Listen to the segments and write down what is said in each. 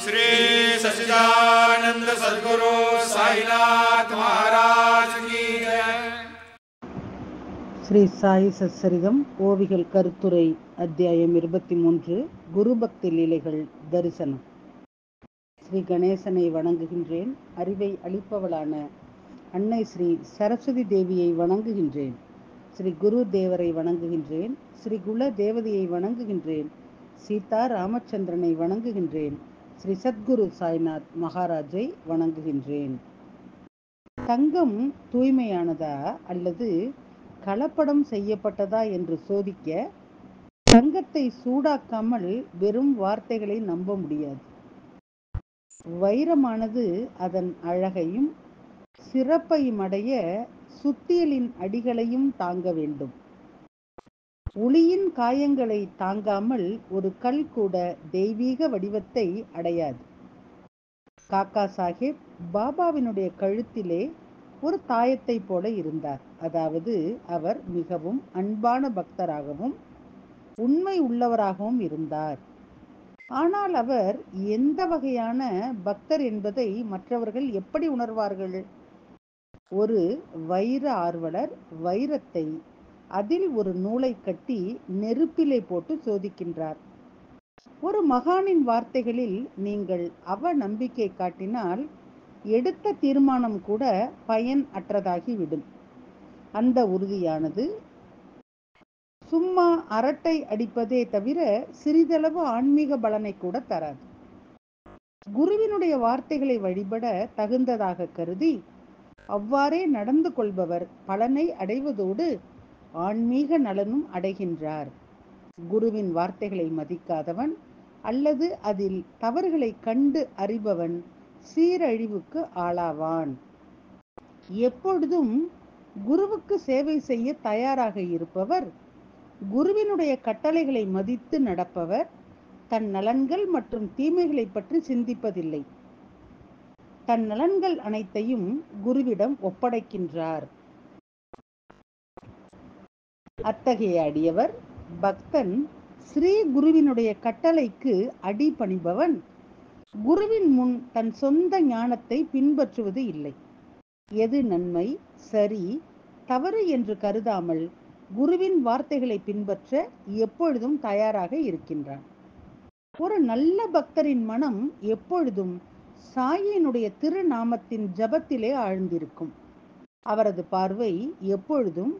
श्री सच्चिदानंद सद्गुरु साईनाथ महाराज की जय। ஸ்ரீ சாயி சச்சரிதம் ஓவிகள் கருத்துரை அத்தியாயம் 23 குரு பக்தி லீலைகள் தரிசனம். ஸ்ரீ கணேசனை வணங்குகின்றேன். அறிவை அளிப்பவளான அன்னை ஸ்ரீ சரஸ்வதி தேவியை வணங்குகின்றேன். ஸ்ரீ குரு தேவரை வணங்குகின்றேன். ஸ்ரீ குல தேவதையை வணங்குகின்றேன். சீதா ராமச்சந்திரனை வணங்குகின்றேன். ஸ்ரீ சத்குரு சாய்நாத் மகாராஜை வணங்குகின்றேன். தங்கம் தூய்மையானதா அல்லது கலப்படம் செய்யப்பட்டதா என்று சோதிக்க தங்கத்தை சூடாக்காமல் வெறும் வார்த்தைகளை நம்ப முடியாது. வைரமானது அதன் அழகையும் சிறப்பையும் அடைய சுத்தியலின் அடிகளையும் தாங்க வேண்டும். ஒளியின் காயங்களை தாங்காமல் ஒரு கல் கூட தெய்வீக வடிவத்தை அடையாது. காக்கா சாஹேப் பாபாவினுடைய கழுத்திலே ஒரு தாயத்தை போல இருந்தார். அதாவது அவர் மிகவும் அன்பான பக்தராகவும் உண்மை உள்ளவராகவும் இருந்தார். ஆனால் அவர் எந்த வகையான பக்தர் என்பதை மற்றவர்கள் எப்படி உணர்வார்கள்? ஒரு வைர ஆர்வலர் வைரத்தை அதில் ஒரு நூலை கட்டி நெருப்பிலே போட்டு சோதிக்கின்றார். ஒரு மகானின் வார்த்தைகளில் நீங்கள் அவநம்பிக்கை காட்டினால் எடுத்த தீர்மானம் கூட பயன் அற்றதாகிவிடும். அந்த உறுதியானது சும்மா அரட்டை அடிப்பதே தவிர சிறிதளவு ஆன்மீக பலனை கூட தராது. குருவினுடைய வார்த்தைகளை வழிபட தகுந்ததாக கருதி அவ்வாறே நடந்து கொள்பவர் பலனை அடைவதோடு ஆன்மீக நலனும் அடைகின்றார். குருவின் வார்த்தைகளை மதிக்காதவன் அல்லது அதில் தவறுகளை கண்டு அறிபவன் சீரழிவுக்கு ஆளாவான். எப்பொழுதும் குருவுக்கு சேவை செய்ய தயாராக இருப்பவர், குருவினுடைய கட்டளைகளை மதித்து நடப்பவர், தன் நலன்கள் மற்றும் தீமைகளை பற்றி சிந்திப்பதில்லை. தன் நலன்கள் அனைத்தையும் குருவிடம் ஒப்படைக்கின்றார். அத்தகைய அடியவர் பக்தன் ஸ்ரீ குருவினுடைய கட்டளைக்கு அடிபணிபவன் குருவின் முன் தன் சொந்த ஞானத்தை பின்பற்றுவது இல்லை. எது நன்மை சரி தவறு என்று கருதாமல் குருவின் வார்த்தைகளை பின்பற்ற எப்பொழுதும் தயாராக இருக்கின்றான். ஒரு நல்ல பக்தரின் மனம் எப்பொழுதும் சாயினுடைய திருநாமத்தின் ஜபத்திலே ஆழ்ந்திருக்கும். அவரது பார்வை எப்பொழுதும்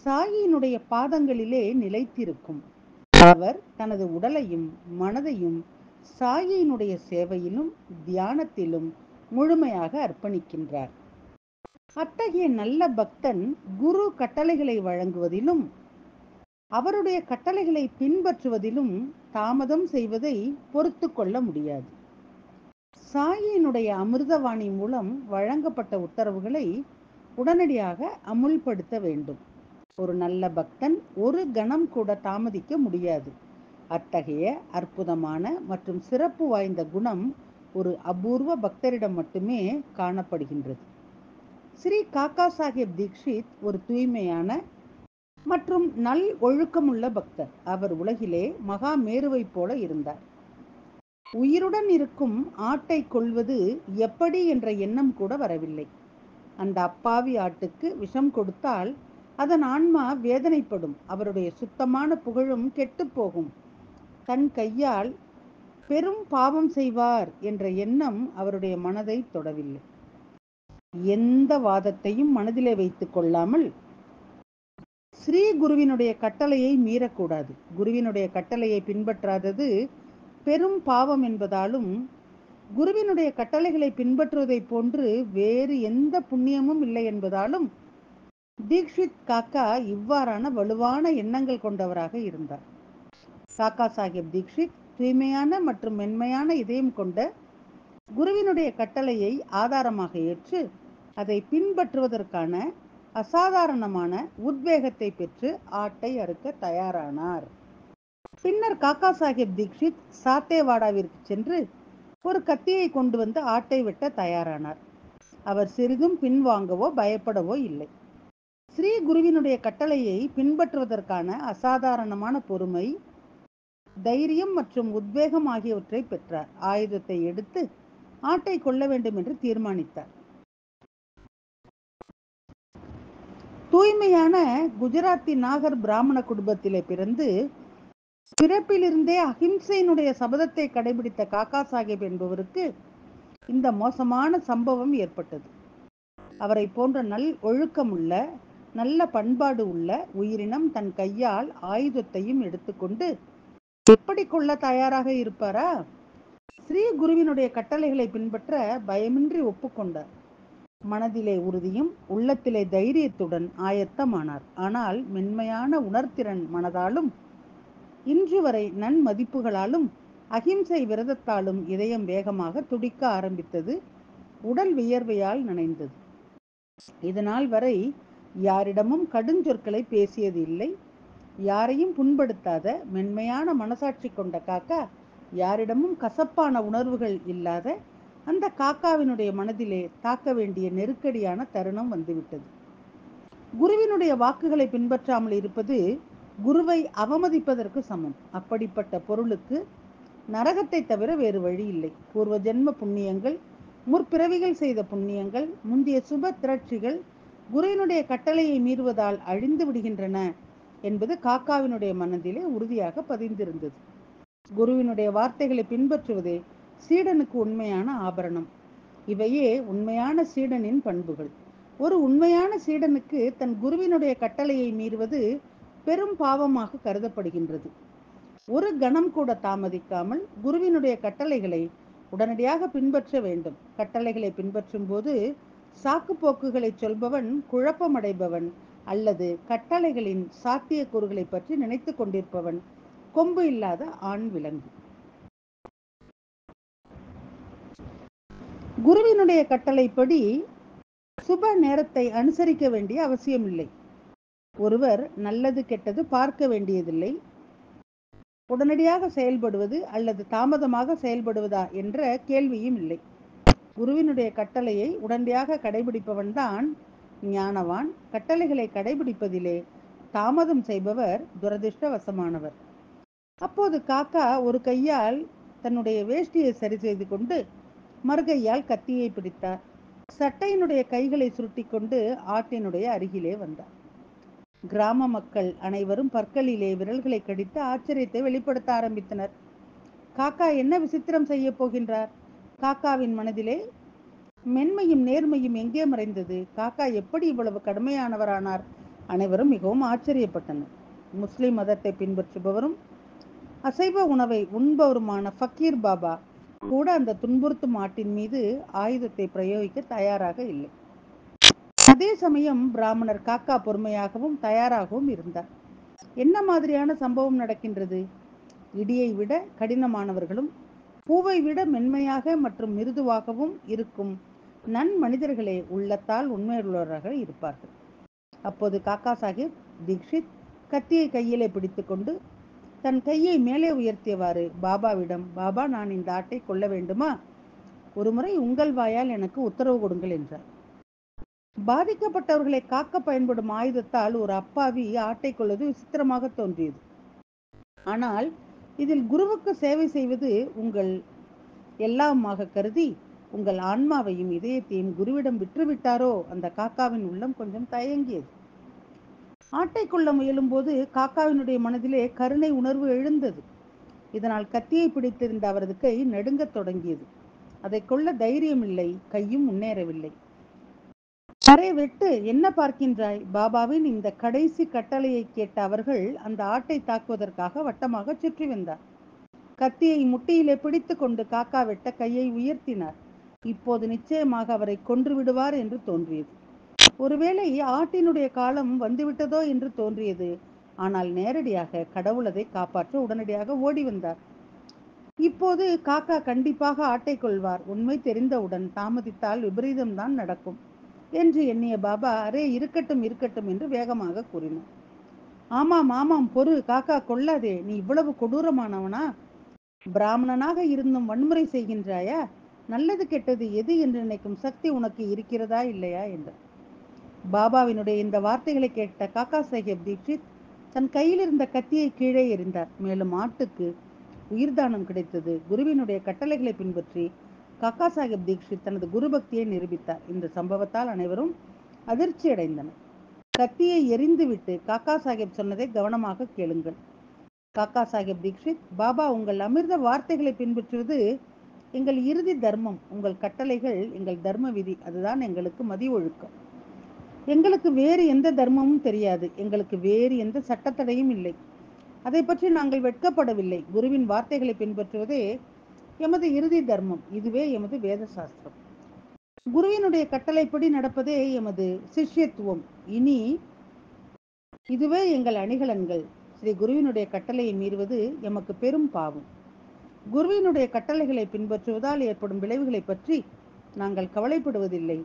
சாயினுடைய பாதங்களிலே நிலைத்திருக்கும். அவர் தனது உடலையும் மனதையும் சாயினுடைய சேவையிலும் தியானத்திலும் முழுமையாக அர்ப்பணிக்கின்றார். அத்தகைய நல்ல பக்தன் குரு கட்டளைகளை வழங்குவதிலும் அவருடைய கட்டளைகளை பின்பற்றுவதிலும் தாமதம் செய்வதை பொறுத்து கொள்ள முடியாது. சாயினுடைய அமிர்தவாணி மூலம் வழங்கப்பட்ட உத்தரவுகளை உடனடியாக அமுல்படுத்த வேண்டும். ஒரு நல்ல பக்தன் ஒரு கணம் கூட தாமதிக்க முடியாது. அத்தகைய அற்புதமான மற்றும் சிறப்பு வாய்ந்த குணம் ஒரு அபூர்வ பக்தரிடம் மட்டுமே காணப்படுகின்றது. ஸ்ரீ காக்கா சாஹேப் தீக்ஷித் ஒரு தூய்மையான மற்றும் நல் ஒழுக்கமுள்ள பக்தர். அவர் உலகிலே மகா மேருவை போல இருந்தார். உயிருடன் இருக்கும் ஆட்டை கொல்வது எப்படி என்ற எண்ணம் கூட வரவில்லை. அந்த அப்பாவி ஆட்டுக்கு விஷம் கொடுத்தால் அதன் ஆன்மா வேதனைப்படும். அவருடைய சுத்தமான புகழும் கெட்டு போகும். தன் கையால் பெரும் பாவம் செய்வார் என்ற எண்ணம் அவருடைய மனதை தொடவில்லை. எந்த வாதத்தையும் மனதிலே வைத்துக் கொள்ளாமல் ஸ்ரீ குருவினுடைய கட்டளையை மீறக்கூடாது. குருவினுடைய கட்டளையை பின்பற்றாதது பெரும் பாவம் என்பதாலும் குருவினுடைய கட்டளைகளை பின்பற்றுவதை போன்று வேறு எந்த புண்ணியமும் இல்லை என்பதாலும் தீக்ஷித் காக்கா இவ்வாறான வலுவான எண்ணங்கள் கொண்டவராக இருந்தார். காக்கா சாஹேப் தீக்ஷித் தூய்மையான மற்றும் மென்மையான இதயம் கொண்ட குருவினுடைய கட்டளையை ஆதாரமாக ஏற்று அதை பின்பற்றுவதற்கான அசாதாரணமான உத்வேகத்தை பெற்று ஆட்டை அறுக்க தயாரானார். பின்னர் காக்கா சாஹேப் தீக்ஷித் சாத்தேவாடாவிற்கு சென்று ஒரு கத்தியை கொண்டு வந்து ஆட்டை வெட்ட தயாரானார். அவர் சிறிதும் பின்வாங்கவோ பயப்படவோ இல்லை. ஸ்ரீ குருவினுடைய கட்டளையை பின்பற்றுவதற்கான அசாதாரணமான பொறுமை தைரியம் மற்றும் உத்வேகம் ஆகியவற்றை பெற்றார். ஆயுதத்தை எடுத்து ஆட்டை கொல்ல வேண்டும் என்று தீர்மானித்தார். தூய்மையான குஜராத்தி நாகர் பிராமண குடும்பத்திலே பிறந்து பிறப்பிலிருந்தே அஹிம்சையினுடைய சபதத்தை கடைபிடித்த காக்கா சாஹேப் என்பவருக்கு இந்த மோசமான சம்பவம் ஏற்பட்டது. அவரை போன்ற ஒழுக்கமுள்ள நல்ல பண்பாடு உள்ள உயிரினம் தன் கையால் ஆயுதத்தையும் எடுத்துக்கொண்டு எப்படி கொள்ள தயாராக இருப்பாரா? ஸ்ரீ குருவினுடைய கட்டளைகளை பின்பற்ற பயமின்றி ஒப்புக்கொண்டார். மனதிலே உறுதியும் உள்ளத்திலே தைரியத்துடன் ஆயத்தமானார். ஆனால் மென்மையான உணர்திறன் மனதாலும் இன்று வரை நன்மதிப்புகளாலும் அகிம்சை விரதத்தாலும் இதயம் வேகமாக துடிக்க ஆரம்பித்தது. உடல் வியர்வையால் நனைந்தது. இதனால் வரை யாரிடமும் கடுஞ்சொற்களை பேசியது இல்லை. யாரையும் புண்படுத்தாத மென்மையான மனசாட்சி கொண்ட காக்கா, யாரிடமும் கசப்பான உணர்வுகள் இல்லாத அந்த காக்காவினுடைய மனதிலே தாக்க வேண்டிய நெருக்கடியான தருணம் வந்துவிட்டது. குருவினுடைய வாக்குகளை பின்பற்றாமல் இருப்பது குருவை அவமதிப்பதற்கு சமம். அப்படிப்பட்ட பொருளுக்கு நரகத்தை தவிர வேறு வழி இல்லை. பூர்வ ஜென்ம புண்ணியங்கள், முற்பிறவிகள் செய்த புண்ணியங்கள், முந்தைய சுப திரட்சிகள் குருவினுடைய கட்டளையை மீறுவதால் அழிந்து விடுகின்றன என்பது காக்காவினுடைய மனதிலே உறுதியாக பதிந்திருந்தது. குருவினுடைய வார்த்தைகளை பின்பற்றுவதே சீடனுக்கு உண்மையான ஆபரணம். இவையே உண்மையான சீடனின் பண்புகள். ஒரு உண்மையான சீடனுக்கு தன் குருவினுடைய கட்டளையை மீறுவது பெரும் பாவமாக கருதப்படுகின்றது. ஒரு கணம் கூட தாமதிக்காமல் குருவினுடைய கட்டளைகளை உடனடியாக பின்பற்ற வேண்டும். கட்டளைகளை பின்பற்றும் போது சாக்கு போக்குகளை சொல்பவன் குழப்பமடைபவன் அல்லது கட்டளைகளின் சாத்தியக்கூறுகளை பற்றி நினைத்து கொண்டிருப்பவன் கொம்பு இல்லாத ஆண் விலங்கு. குருவினுடைய கட்டளைப்படி சுப நேரத்தை அனுசரிக்க வேண்டிய அவசியமில்லை. ஒருவர் நல்லது கெட்டது பார்க்க வேண்டியதில்லை. உடனடியாக செயல்படுவது அல்லது தாமதமாக செயல்படுவதா என்ற கேள்வியும் இல்லை. குருவினுடைய கட்டளையை உடனடியாக கடைபிடிப்பவன் தான் ஞானவான். கட்டளைகளை கடைபிடிப்பதிலே தாமதம் செய்பவர் துரதிர்ஷ்டவசமானவர். அப்போது காக்கா ஒரு கையால் தன்னுடைய வேஷ்டியை சரி செய்து கொண்டு மறுகையால் கத்தியை பிடித்தார். சட்டையினுடைய கைகளை சுருட்டி கொண்டு ஆட்டினுடைய அருகிலே வந்தார். கிராம மக்கள் அனைவரும் பற்களிலே விரல்களை கடித்து ஆச்சரியத்தை வெளிப்படுத்த ஆரம்பித்தனர். காக்கா என்ன விசித்திரம் செய்ய போகின்றார்? காக்காவின் மனதிலே மென்மையும் நேர்மையும் எங்கே மறைந்தது? காக்கா எப்படி இவ்வளவு கடுமையானவரானார்? அனைவரும் மிகவும் ஆச்சரியப்பட்டனர். முஸ்லிம் மதத்தை பின்பற்றுபவரும் அசைவ உணவை உண்பவருமான ஃபக்கீர் பாபா கூட அந்த துன்புறுத்தும் ஆட்டின் மீது ஆயுதத்தை பிரயோகிக்க தயாராக இல்லை. அதே சமயம் பிராமணர் காக்கா பொறுமையாகவும் தயாராகவும் இருந்தார். என்ன மாதிரியான சம்பவம் நடக்கின்றது? இடியை விட கடினமானவர்களும் பூவை விட மென்மையாக மற்றும் மிருதுவாகவும் இருக்கும் நன்மனிதர்களே உள்ளத்தால் உண்மையுள்ளவராக இருப்பார்கள். அப்போது காக்கா சாஹிப் தீக்ஷித் கத்தியை கையிலே பிடித்துக்கொண்டு தன் கையை மேலே உயர்த்தியவாறு பாபாவிடம், பாபா, நான் இந்த ஆட்டை கொல்ல வேண்டுமா? ஒருமுறை உங்கள் வாயால் எனக்கு உத்தரவு கொடுங்கள் என்றார். பாதிக்கப்பட்டவர்களை காக்க பயன்படும் ஆயுதத்தால் ஒரு அப்பாவி ஆட்டை கொள்வது விசித்திரமாக தோன்றியது. ஆனால் இதில் குருவுக்கு சேவை செய்வது உங்கள் எல்லாமாக கருதி உங்கள் ஆன்மாவையும் இதயத்தையும் குருவிடம் விற்றுவிட்டாரோ? அந்த காக்காவின் உள்ளம் கொஞ்சம் தயங்கியது. ஆட்டை கொள்ள முயலும் போது காக்காவினுடைய மனதிலே கருணை உணர்வு எழுந்தது. இதனால் கத்தியை பிடித்திருந்த அவரது கை நடுங்கத் தொடங்கியது. அதை கொள்ள தைரியம் இல்லை, கையும் முன்னேறவில்லை. அரே வெட்டு, என்ன பார்க்கின்றாய்? பாபாவின் இந்த கடைசி கட்டளையை கேட்ட அவர்கள் அந்த ஆட்டை தாக்குவதற்காக வட்டமாக சுற்றி வந்தார். கத்தியை முட்டியிலே பிடித்து கொண்டு காக்கா வெட்ட கையை உயர்த்தினார். இப்போது நிச்சயமாக அவரை கொன்று விடுவார் என்று தோன்றியது. ஒருவேளை ஆட்டினுடைய காலம் வந்துவிட்டதோ என்று தோன்றியது. ஆனால் நேரடியாக கடவுள் அதை காப்பாற்ற உடனடியாக ஓடி வந்தார். இப்போது காக்கா கண்டிப்பாக ஆட்டை கொள்வார். உண்மை தெரிந்தவுடன் தாமதித்தால் விபரீதம்தான் நடக்கும் என்று எண்ணிய பாபா, அரே இருக்கட்டும் இருக்கட்டும் என்று வேகமாக கூறினார். ஆமாம் ஆமாம், பொறு, காக்கா கொள்ளாதே. நீ இவ்வளவு கொடூரமானவனா? பிராமணனாக இருந்தும் வன்முறை செய்கின்றாயா? நல்லது கெட்டது எது என்று நினைக்கும் சக்தி உனக்கு இருக்கிறதா இல்லையா என்றார். பாபாவினுடைய இந்த வார்த்தைகளை கேட்ட காக்கா சாஹேப் தீக்ஷித் தன் கையில் இருந்த கத்தியை கீழே எறிந்தார். மேலும் ஆட்டுக்கு உயிர்தானம் கிடைத்தது. குருவினுடைய கட்டளைகளை பின்பற்றி காக்கா சாஹேப் தீக்ஷித் தனது குரு பக்தியை நிரூபித்தார். இந்த சம்பவத்தால் அனைவரும் அதிர்ச்சி அடைந்தனர். கத்தியை எரிந்துவிட்டு காக்கா சாஹேப் சொன்னதை கவனமாக கேளுங்கள். காக்கா சாஹேப் தீக்ஷித், பாபா, உங்கள் அமிர்த வார்த்தைகளை பின்பற்றுவது எங்கள் இறுதி தர்மம். உங்கள் கட்டளைகள் எங்கள் தர்ம விதி. அதுதான் எங்களுக்கு மதி ஒழுக்கம். எங்களுக்கு வேறு எந்த தர்மமும் தெரியாது. எங்களுக்கு வேறு எந்த சட்டத்தடையும் இல்லை. அதை பற்றி நாங்கள் வெட்கப்படவில்லை. குருவின் வார்த்தைகளை பின்பற்றுவதே எமது இறுதி தர்மம். இதுவே எமது வேத சாஸ்திரம். குருவினுடைய கட்டளைப்படி நடப்பதே எமது சிஷ்யத்துவம். இனி இதுவே எங்கள் அணிகலன்கள். ஸ்ரீ குருவினுடைய கட்டளையை மீறுவது எமக்கு பெரும் பாவம். குருவினுடைய கட்டளைகளை பின்பற்றுவதால் ஏற்படும் விளைவுகளை பற்றி நாங்கள் கவலைப்படுவதில்லை.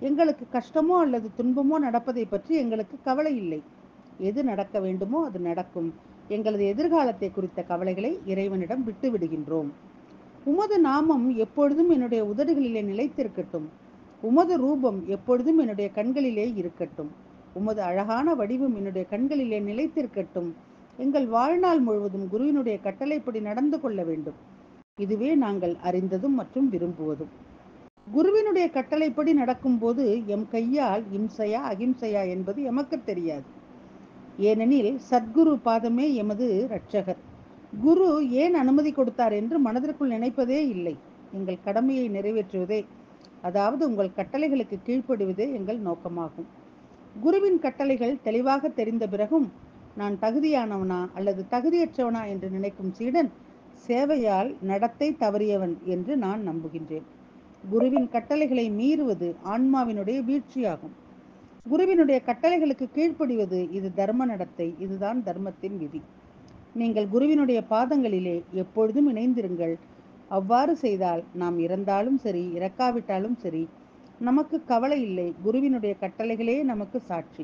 எங்களுக்கு கஷ்டமோ அல்லது துன்பமோ நடப்பதை பற்றி எங்களுக்கு கவலை இல்லை. எது நடக்க வேண்டுமோ அது நடக்கும். எங்களது எதிர்காலத்தை குறித்த கவலைகளை இறைவனிடம் விட்டு விடுகின்றோம். உமது நாமம் எப்பொழுதும் என்னுடைய உதடுகளிலே நிலைத்திருக்கட்டும். உமது ரூபம் எப்பொழுதும் என்னுடைய கண்களிலே இருக்கட்டும். உமது அழகான வடிவம் என்னுடைய கண்களிலே நிலைத்திருக்கட்டும். எங்கள் வாழ்நாள் முழுவதும் குருவினுடைய கட்டளைப்படி நடந்து கொள்ள வேண்டும். இதுவே நாங்கள் அறிந்ததும் மற்றும் விரும்புவதும். குருவினுடைய கட்டளைப்படி நடக்கும்போது எம் கையால் இம்சையா அகிம்சையா என்பது எமக்கு தெரியாது. ஏனெனில் சத்குரு பாதமே எமது இரட்சகர். குரு ஏன் அனுமதி கொடுத்தார் என்று மனதிற்குள் நினைப்பதே இல்லை. எங்கள் கடமையை நிறைவேற்றுவதே, அதாவது உங்கள் கட்டளைகளுக்கு கீழ்ப்படுவதே எங்கள் நோக்கமாகும். குருவின் கட்டளைகள் தெளிவாக தெரிந்த பிறகும் நான் தகுதியானவனா அல்லது தகுதியற்றவனா என்று நினைக்கும் சீடன் சேவையால் நடத்தை தவறியவன் என்று நான் நம்புகின்றேன். குருவின் கட்டளைகளை மீறுவது ஆன்மாவினுடைய வீழ்ச்சியாகும். குருவினுடைய கட்டளைகளுக்கு கீழ்ப்படிவது இது தர்ம நடத்தை. இதுதான் தர்மத்தின் விதி. நீங்கள் குருவினுடைய பாதங்களிலே எப்பொழுதும் இணைந்திருங்கள். அவ்வாறு செய்தால் நாம் இறந்தாலும் சரி, இறக்காவிட்டாலும் சரி, நமக்கு கவலை இல்லை. குருவினுடைய கட்டளைகளே நமக்கு சாட்சி.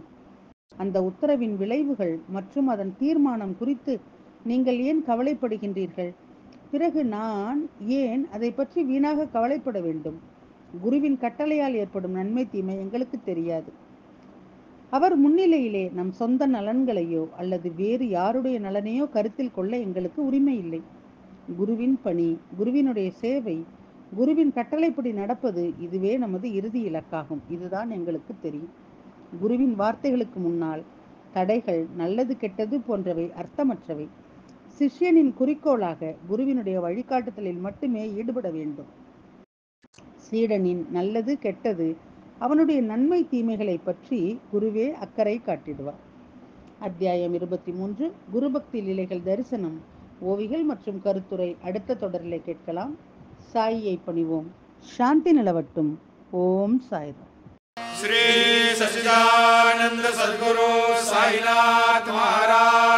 அந்த உத்தரவின் விளைவுகள் மற்றும் அதன் தீர்மானம் குறித்து நீங்கள் ஏன் கவலைப்படுகின்றீர்கள்? பிறகு நான் ஏன் அதை பற்றி வீணாக கவலைப்பட வேண்டும்? குருவின் கட்டளையால் ஏற்படும் நன்மை தீமை எங்களுக்கு தெரியாது. அவர் முன்னிலையிலே நம் சொந்த நலன்களையோ அல்லது வேறு யாருடைய நலனையோ கருத்தில் கொள்ள எங்களுக்கு உரிமை இல்லை. குருவின் பணி, குருவினுடைய சேவை, குருவின் கட்டளைப்படி நடப்பது, இதுவே நமது இறுதி இலக்காகும். இதுதான் எங்களுக்கு தெரியும். குருவின் வார்த்தைகளுக்கு முன்னால் தடைகள், நல்லது கெட்டது போன்றவை அர்த்தமற்றவை. சிஷ்யனின் குறிக்கோளாக குருவினுடைய வழிகாட்டுதலில் மட்டுமே ஈடுபட வேண்டும். சீடனின் நல்லது கெட்டது, அவனுடைய நன்மை தீமைகளை பற்றி குருவே அக்கறை காட்டிடுவார். அத்தியாயம் 23, குருபக்தி லீலைகள் தரிசனம், ஓவிகள் மற்றும் கருத்துரை அடுத்த தொடரிலே கேட்கலாம். சாயியை பணிவோம். சாந்தி நிலவட்டும். ஓம் சாய்ராம். श्री सच्चिदानंद सद्गुरु साईनाथ महाराज